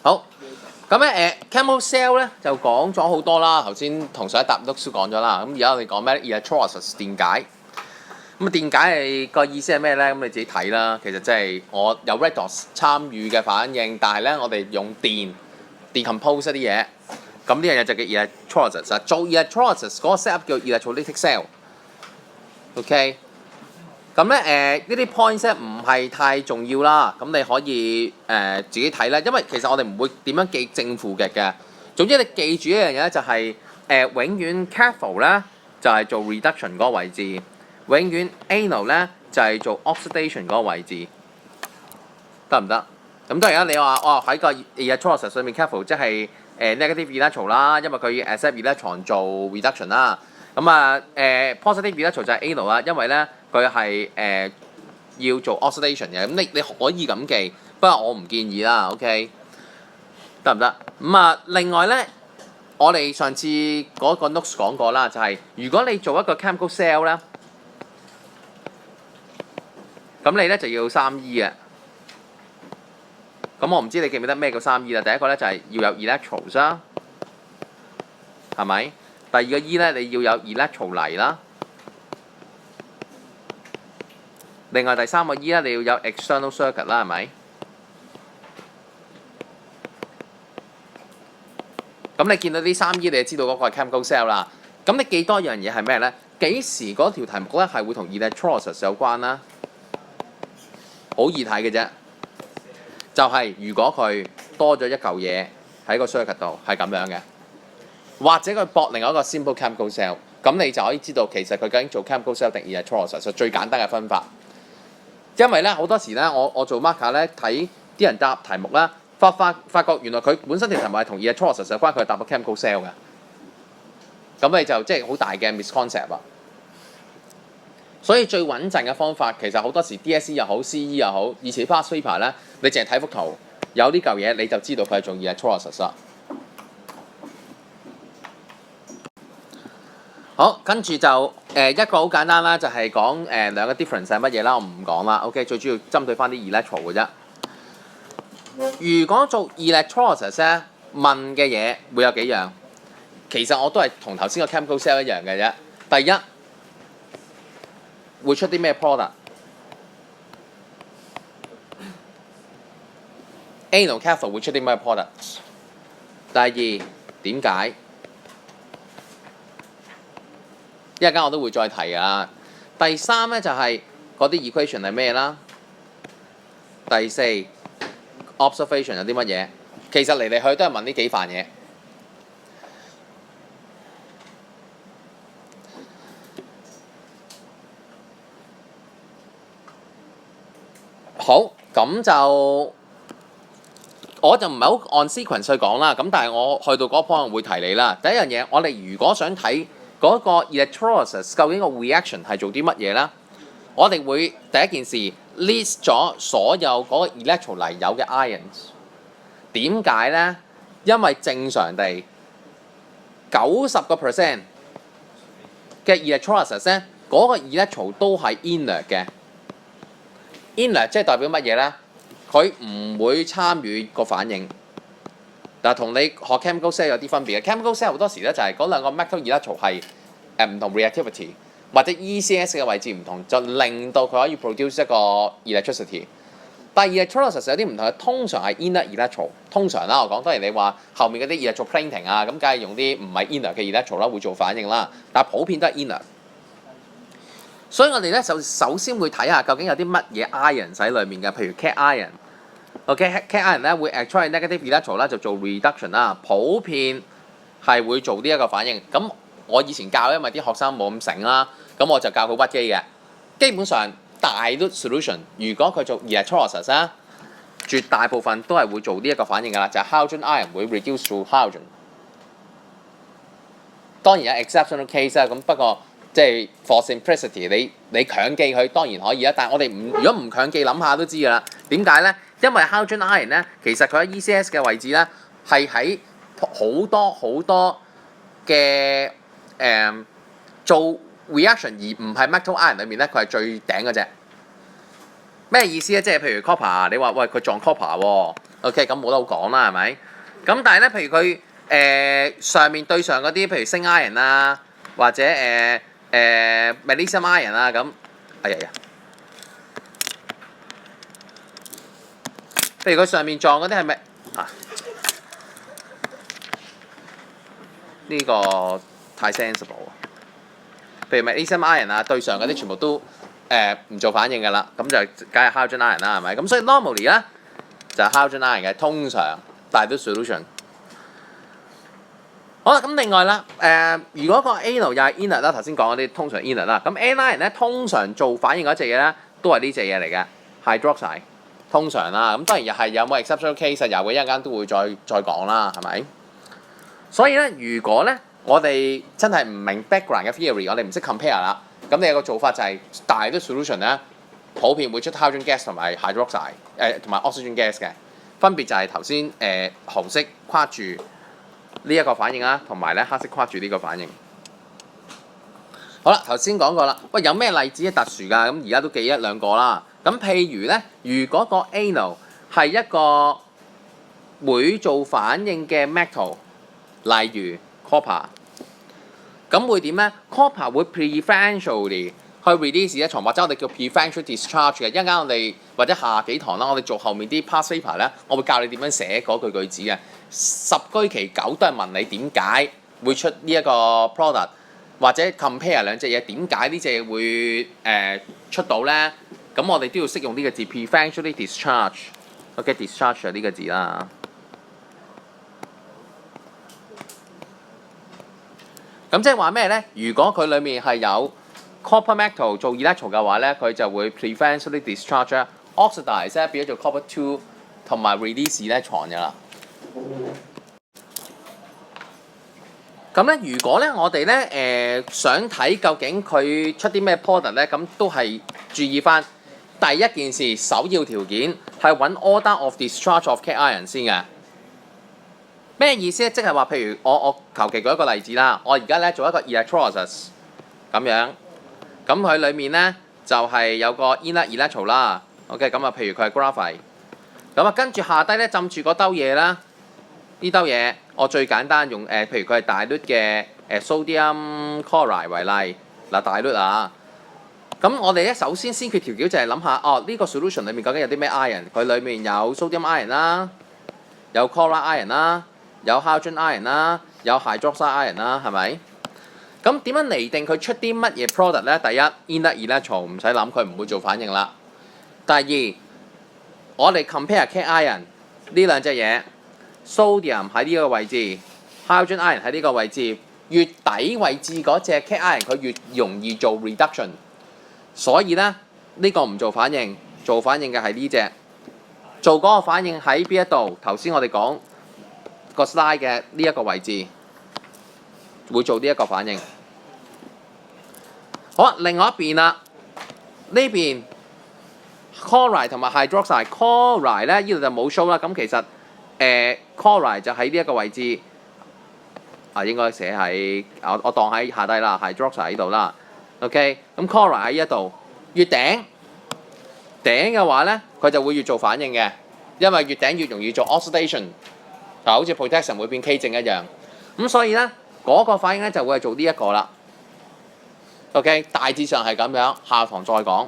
好，咁咧chemical cell 咧就講咗好多啦，頭先同上一答都講咗啦。咁而家我哋講咩咧 ？electrolysis 電解。咁電解係個意思係咩咧？咁你自己睇啦。其實即係我有 redox 參與嘅反應，但係咧我哋用電 decompose 一啲嘢。咁呢樣嘢就叫 electrolysis。做 electrolysis 嗰個 set up 叫 electrolytic cell。OK。咁咧呢啲 points 咧唔係太重要啦，咁你可以自己睇啦，因為其實我哋唔會點樣記正負極嘅。總之你記住一樣嘢咧就係永遠 cathode 咧就係做 reduction 嗰個位置，永遠 anode 咧就係做 oxidation 嗰個位置，得唔得？咁當然啦，你話喺個 electrolysis 上面 cathode 即係negative electron 啦，因為佢 accept electron 做 reduction 啦。咁positive electron 就係 anode 啦，因為咧佢係要做 oxidation 嘅。咁你可以咁記，不過我唔建議啦。OK， 得唔得？另外咧，我哋上次嗰個 notes 講過啦，就係如果你做一個 chemical cell 咧，咁你咧就要3E 嘅。咁我唔知你記唔記得咩叫3E啦？第一個咧就係要有 electrons 啦，係咪？第二個 E 咧你要有 electrolyte 啦。另外第三個 E 咧你要有 external circuit 啦，係咪？咁你見到啲3E 你就知道嗰個係 chemical cell 啦。咁你記多一樣嘢係咩咧？幾時嗰條題目咧係會同 electrolysis 有關啦？好易睇嘅啫，就係如果佢多咗一嚿嘢喺個 circuit 度係咁樣嘅，或者佢駁另外一個 simple chemical cell， 咁你就可以知道其實佢究竟做 chemical cell 定 electrolysis 最簡單嘅分法。因為咧好多時咧，我做 marker 咧睇啲人答題目咧，發覺原來佢本身條題目係同 electrolysis 有關，佢係答個 chemical cell 嘅。咁你就即係好大嘅 misconcept 啊！所以最穩陣嘅方法，其實好多時 DSE 又好 CE 又好，以前 past paper 咧，你淨係睇幅圖，有呢嚿嘢你就知道佢係做 electrolysis 啦。好，跟住就一個好簡單啦，就係講兩個 difference 係乜嘢啦，我唔講啦。OK， 最主要針對翻啲 electro 嘅啫。如果做 electrolysis 咧，問嘅嘢會有幾樣？其實我都係同頭先個 chemical cell 一樣嘅啫。第一，會出啲咩 product？Anode cathode 會出啲咩 product？ 第二，點解？一陣間我都會再提㗎。第三咧就係嗰啲 equation 係咩啦？第四 observation 有啲乜嘢？其實嚟嚟去都係問呢幾範嘢。好，咁就我就唔係好按 sequence 去講啦。咁但係我去到嗰 point 會提你啦。第一樣嘢，我哋如果想睇嗰個 electrolysis 究竟個 reaction 係做啲乜嘢咧？我哋會第一件事 list 咗所有嗰個 electrolyte 有嘅 ions。點解咧？因為正常地90% 嘅 electrolysis 咧，嗰個 electron 都係 inert 嘅。inert 即係代表乜嘢咧？佢唔會參與個反應。但係同你學 chemical cell 有啲分別嘅。chemical cell 好多時咧就係嗰兩個 metal electron 係唔同 reactivity， 或者 ECS 嘅位置唔同，就令到佢可以 produce 一個 electricity。但係 electrolysis 有啲唔同嘅，通常係 inert electron。通常啦，我講當然你話後面嗰啲 electroplating 啊，咁梗係用啲唔係 inert 嘅 electron 啦，會做反應啦。但係普遍都係 inert。所以我哋咧就首先會睇下究竟有啲乜嘢 ion 喺裡面嘅，譬如 cation ion。OK，cation ion 咧會 attract negative electron 啦，就做 reduction 啦。普遍係會做呢一個反應。咁我以前教，因為啲學生冇咁醒啦，咁我就教佢屈機嘅。基本上大 dilute solution， 如果佢做 electrolysis 咧，絕大部分都係會做呢一個反應㗎啦，就係 hydrogen ion 會 reduce to hydrogen。當然有 exceptional case 啦，咁不過即係 for simplicity， 你強記佢當然可以啦，但係我哋如果唔強記，諗下都知㗎啦。點解咧？因為 hydrogen ion 咧，其實佢喺 ECS 嘅位置咧，係喺好多嘅做 reaction 而唔係 metal ion 裏面咧，佢係最頂嗰隻。咩意思咧？即係譬如 copper， 你話喂佢撞 copper 喎， OK， 咁冇得好講啦，係咪？咁但係咧，譬如佢上面對上嗰啲，譬如鋅 iron 啊，或者magnesium iron 啊咁，哎呀呀！譬如佢上面撞嗰啲係咪啊？呢個太 sensible 啊！譬如 magnesium iron 啊，對上嗰啲全部都唔做反應㗎啦，咁就梗係 hydrogen iron 啦，係咪？咁所以 normally 咧就係 hydrogen iron 嘅，通常dilute solution。好啦，咁另外啦，如果個 anode 又係 inert 啦，頭先講嗰啲通常 inert 啦，咁 anion 咧通常做反應嗰隻嘢咧都係呢隻嘢嚟嘅 hydroxide， 通常啦，咁當然又係有冇 exceptional case 有嘅，一陣間都會再講啦，係咪？所以咧，如果咧我哋真係唔明 background 嘅 theory， 我哋唔識 compare 啦，咁你有個做法就係大啲 solution 咧，普遍會出 hydrogen gas 同埋 hydroxide， 同埋 oxygen gas 嘅，分別就係頭先紅色框住呢一個反應啦，同埋咧黑色框住呢個反應。好啦，頭先講過啦，喂，有咩例子係特殊㗎？咁而家都記一兩個啦。咁譬如咧，如果個 anode 係一個會做反應嘅 metal， 例如 copper， 咁會點咧 ？copper 會 preferentially 去 release 一床，或者我哋叫 preferential discharge 嘅。一陣間我哋或者下幾堂啦，我哋做後面啲 past paper 咧，我會教你點樣寫嗰句句子嘅。十居其九都係問你點解會出呢一個 product， 或者 compare 兩隻嘢點解呢隻嘢會出到咧？咁我哋都要識用呢個字 preferentially discharge。OK，discharge 係呢個字啦。咁即係話咩咧？如果佢裡面係有 copper metal 做 electro 嘅話咧，佢就會 preferentially discharge oxidize 咧變咗做 copper 2同埋 release 咧床嘅啦。咁咧，如果咧我哋咧想睇究竟佢出啲咩 product 咧，咁都係注意翻第一件事，首要條件係揾 order of discharge of cation 先嘅。咩意思咧？即係話，譬如我求其舉一個例子啦，我而家咧做一個 electrolysis 咁樣，咁佢裡面咧就係有個 inert electro 啦。OK， 咁啊，譬如佢係 graphite， 咁啊跟住下低咧浸住嗰兜嘢啦。呢兜嘢我最簡單用譬如佢係大氯嘅sodium chloride 為例，嗱大氯啊，咁我哋咧首先先決條件就係諗下，呢個 solution 裡面究竟有啲咩 ion？ 佢裡面有 sodium ion 啦，有 chloride ion 啦，有 hydrogen ion 啦，有 hydroxide ion 啦，係咪？咁點樣釐定佢出啲乜嘢 product 咧？第一 inert electro 唔使諗，佢唔會做反應啦。第二，我哋 compare cation 呢兩隻嘢。Sodium 喺呢個位置 ，hydrogen ion 喺呢個位置，越底位置嗰隻 cation 佢越容易做 reduction， 所以咧呢個唔做反應，做反應嘅係呢隻，做嗰個反應喺邊一度？頭先我哋講個 slide 嘅呢一個位置會做呢一個反應。好啦，另外一邊啦，呢邊 chloride 同埋 hydroxide，chloride 咧呢度就冇 show 啦，咁其實。chloride 就喺呢一個位置，應該寫喺我當喺下低啦 ，hydroxide 喺度啦。OK， 咁 chloride 喺呢一度，越頂嘅話咧，佢就會越做反應嘅，因為越頂越容易做 oxidation， 好似 potassium 會變 K 正一樣。咁所以咧嗰個反應咧就會係做呢一個啦。OK， 大致上係咁樣，下堂再講。